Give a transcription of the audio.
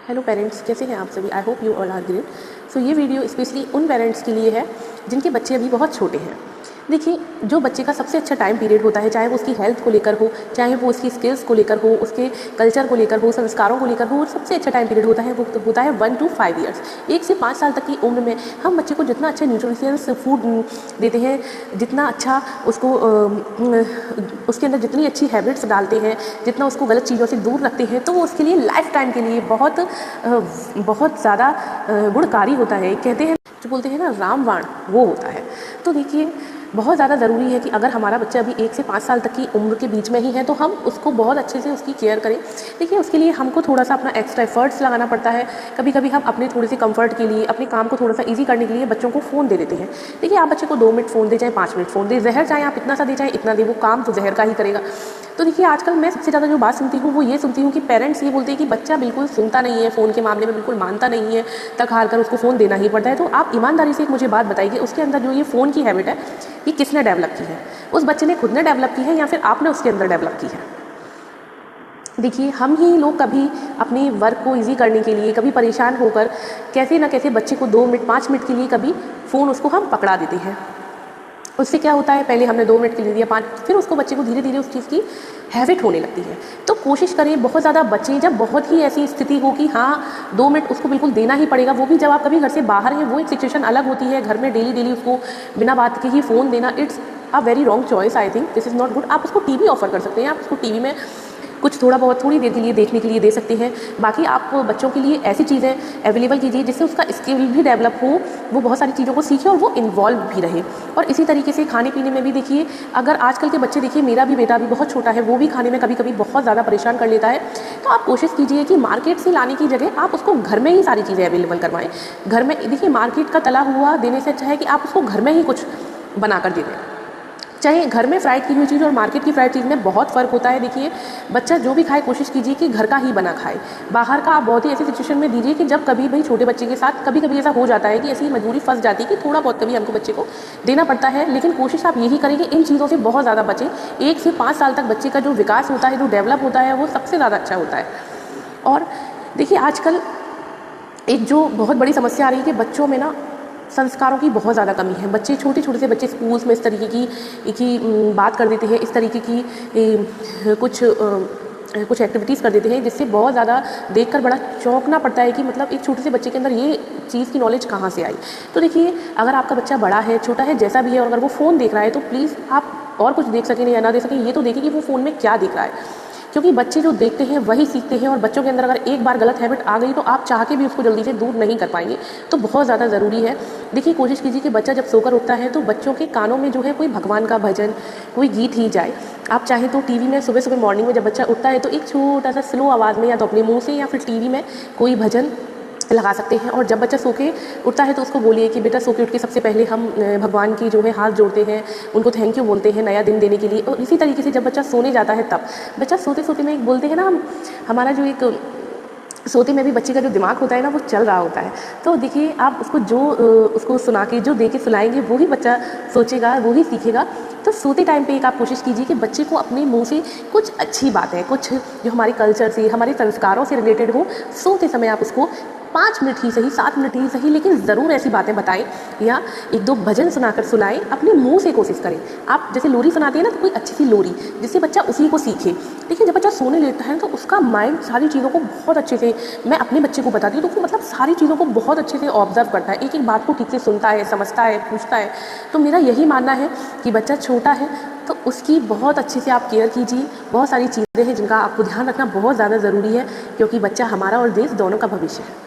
Hello parents, कैसे हैं आप सभी? I hope you all are great. So ये वीडियो स्पेशली उन पेरेंट्स के लिए है जिनके बच्चे अभी बहुत छोटे हैं। देखिए, जो बच्चे का सबसे अच्छा टाइम पीरियड होता है, चाहे वो उसकी हेल्थ को लेकर हो, चाहे वो उसकी स्किल्स को लेकर हो, उसके कल्चर को लेकर हो, संस्कारों को लेकर हो, और सबसे अच्छा टाइम पीरियड होता है वो होता है 1 to 5 ईयर्स। 1 से 5 साल तक की उम्र में हम बच्चे को जितना अच्छा न्यूट्रिशियस फूड देते हैं, जितना अच्छा उसको उसके अंदर जितनी अच्छी हैबिट्स डालते हैं, जितना उसको गलत चीज़ों से दूर रखते हैं, तो वो उसके लिए लाइफ टाइम के लिए बहुत ज़्यादा गुणकारी होता है। कहते हैं, जो बोलते हैं ना, रामबाण वो होता है। तो देखिए, बहुत ज़्यादा ज़रूरी है कि अगर हमारा बच्चा अभी 1 से 5 साल तक की उम्र के बीच में ही है तो हम उसको बहुत अच्छे से उसकी केयर करें। देखिए, उसके लिए हमको थोड़ा सा अपना एक्स्ट्रा एफर्ट्स लगाना पड़ता है। कभी कभी हम अपने थोड़े से कंफर्ट के लिए, अपने काम को थोड़ा सा ईजी करने के लिए बच्चों को फ़ोन दे देते हैं। देखिए, आप बच्चे को 2 मिनट फ़ोन दे, चाहे 5 मिनट फ़ोन दे, जहर चाहे आप इतना सा दे, चाहे इतना दे, वो काम तो जहर का ही करेगा। तो देखिए, आजकल मैं सबसे ज़्यादा जो बात सुनती हूँ वो ये सुनती हूँ कि पेरेंट्स ये बोलते हैं कि बच्चा बिल्कुल सुनता नहीं है, फ़ोन के मामले में बिल्कुल मानता नहीं है, तक हार कर उसको फ़ोन देना ही पड़ता है। तो आप ईमानदारी से एक मुझे बात बताइए, उसके अंदर जो ये फ़ोन की हैबिट है, ये किसने डेवलप की है? उस बच्चे ने खुद ने डेवलप की है या फिर आपने उसके अंदर डेवलप की है? देखिए, हम ही लोग कभी अपनी वर्क को ईजी करने के लिए, कभी परेशान होकर कैसे ना कैसे बच्चे को 2 मिनट 5 मिनट के लिए कभी फ़ोन उसको हम पकड़ा देते हैं। उससे क्या होता है, पहले हमने 2 मिनट के लिए दिया, 5, फिर उसको बच्चे को धीरे धीरे उस चीज़ की हैबिट होने लगती है। तो कोशिश करें बहुत ज़्यादा बचें। जब बहुत ही ऐसी स्थिति हो कि हाँ, 2 मिनट उसको बिल्कुल देना ही पड़ेगा, वो भी जब आप कभी घर से बाहर हैं, वो एक सिचुएशन अलग होती है। घर में डेली उसको बिना बात के ही फ़ोन देना, it's a very wrong choice. I think this is not good. आप उसको टीवी ऑफर कर सकते हैं, आप उसको टीवी में कुछ थोड़ा बहुत थोड़ी देर के लिए देखने के लिए दे सकते हैं। बाकी आप बच्चों के लिए ऐसी चीज़ें अवेलेबल कीजिए जिससे उसका स्किल भी डेवलप हो, वो बहुत सारी चीज़ों को सीखे और वो इन्वॉल्व भी रहे। और इसी तरीके से खाने पीने में भी देखिए, अगर आजकल के बच्चे, देखिए मेरा भी बेटा अभी बहुत छोटा है, वो भी खाने में कभी कभी बहुत ज़्यादा परेशान कर लेता है। तो आप कोशिश कीजिए कि मार्केट से लाने की जगह आप उसको घर में ही सारी चीज़ें अवेलेबल करवाएं। घर में देखिए, मार्केट का तला हुआ देने से अच्छा है कि आप उसको घर में ही कुछ बना कर दे दें। चाहे घर में फ्राइड की हुई चीज़ और मार्केट की फ्राइड चीज़ में बहुत फ़र्क होता है। देखिए, बच्चा जो भी खाए, कोशिश कीजिए कि घर का ही बना खाए। बाहर का आप बहुत ही ऐसी सिचुएशन में दीजिए कि जब कभी भाई छोटे बच्चे के साथ कभी कभी ऐसा हो जाता है कि ऐसी मजबूरी फंस जाती है कि थोड़ा बहुत कभी हमको बच्चे को देना पड़ता है। लेकिन कोशिश आप यही करें कि इन चीज़ों से बहुत ज़्यादा बचें। 1 से 5 साल तक बच्चे का जो विकास होता है, जो डेवलप होता है, वो सबसे ज़्यादा अच्छा होता है। और देखिए, आजकल एक जो बहुत बड़ी समस्या आ रही है कि बच्चों में ना संस्कारों की बहुत ज़्यादा कमी है। बच्चे, छोटे छोटे से बच्चे स्कूल्स में इस तरीके की बात कर देते हैं, इस तरीके की कुछ एक्टिविटीज़ कर देते हैं जिससे बहुत ज़्यादा देखकर बड़ा चौंकना पड़ता है कि मतलब एक छोटे से बच्चे के अंदर ये चीज़ की नॉलेज कहाँ से आई। तो देखिए, अगर आपका बच्चा बड़ा है, छोटा है, जैसा भी है, और अगर वो फ़ोन देख रहा है तो प्लीज़ आप और कुछ देख सकें या ना देख सकें, ये तो देखें कि वो फ़ोन में क्या देख रहा है। क्योंकि बच्चे जो देखते हैं वही सीखते हैं, और बच्चों के अंदर अगर एक बार गलत हैबिट आ गई तो आप चाह के भी उसको जल्दी से दूर नहीं कर पाएंगे। तो बहुत ज़्यादा ज़रूरी है। देखिए, कोशिश कीजिए कि बच्चा जब सोकर उठता है तो बच्चों के कानों में जो है कोई भगवान का भजन, कोई गीत ही जाए। आप चाहे तो टीवी में सुबह सुबह मॉर्निंग में जब बच्चा उठता है तो एक छोटा सा स्लो आवाज़ में, या तो अपने मुँह से या फिर टीवी में कोई भजन लगा सकते हैं। और जब बच्चा सो के उठता है तो उसको बोलिए कि बेटा, सो के उठ के सबसे पहले हम भगवान की जो है हाथ जोड़ते हैं, उनको थैंक यू बोलते हैं नया दिन देने के लिए। और इसी तरीके से जब बच्चा सोने जाता है, तब बच्चा सोते सोते में एक बोलते हैं ना हम, हमारा जो एक सोते में भी बच्चे का जो दिमाग होता है ना, वो चल रहा होता है। तो देखिए, आप उसको उसको सुना के, जो दे के सुनाएंगे, वो ही बच्चा सोचेगा, वो ही सीखेगा। तो सोते टाइम पे एक आप कोशिश कीजिए कि बच्चे को अपने मुंह से कुछ अच्छी बातें, कुछ जो हमारे कल्चर से, हमारे संस्कारों से रिलेटेड हो, सोते समय आप उसको 5 मिनट ही सही, 7 मिनट ही सही, लेकिन ज़रूर ऐसी बातें बताएं या 1-2 भजन सुनाकर सुनाएं। अपने मुंह से कोशिश करें। आप जैसे लोरी सुनाते हैं ना, तो कोई अच्छी सी लोरी, जिससे बच्चा उसी को सीखे। देखिए, जब बच्चा सोने लेता है तो उसका माइंड सारी चीज़ों को बहुत अच्छे से, मैं अपने बच्चे को बताती हूँ तो वो मतलब सारी चीज़ों को बहुत अच्छे से ऑब्जर्व करता है, एक एक बात को ठीक से सुनता है, समझता है, पूछता है। तो मेरा यही मानना है कि बच्चा छोटा है तो उसकी बहुत अच्छे से आप केयर कीजिए। बहुत सारी चीज़ें हैं जिनका आपको ध्यान रखना बहुत ज़्यादा ज़रूरी है, क्योंकि बच्चा हमारा और देश दोनों का भविष्य है।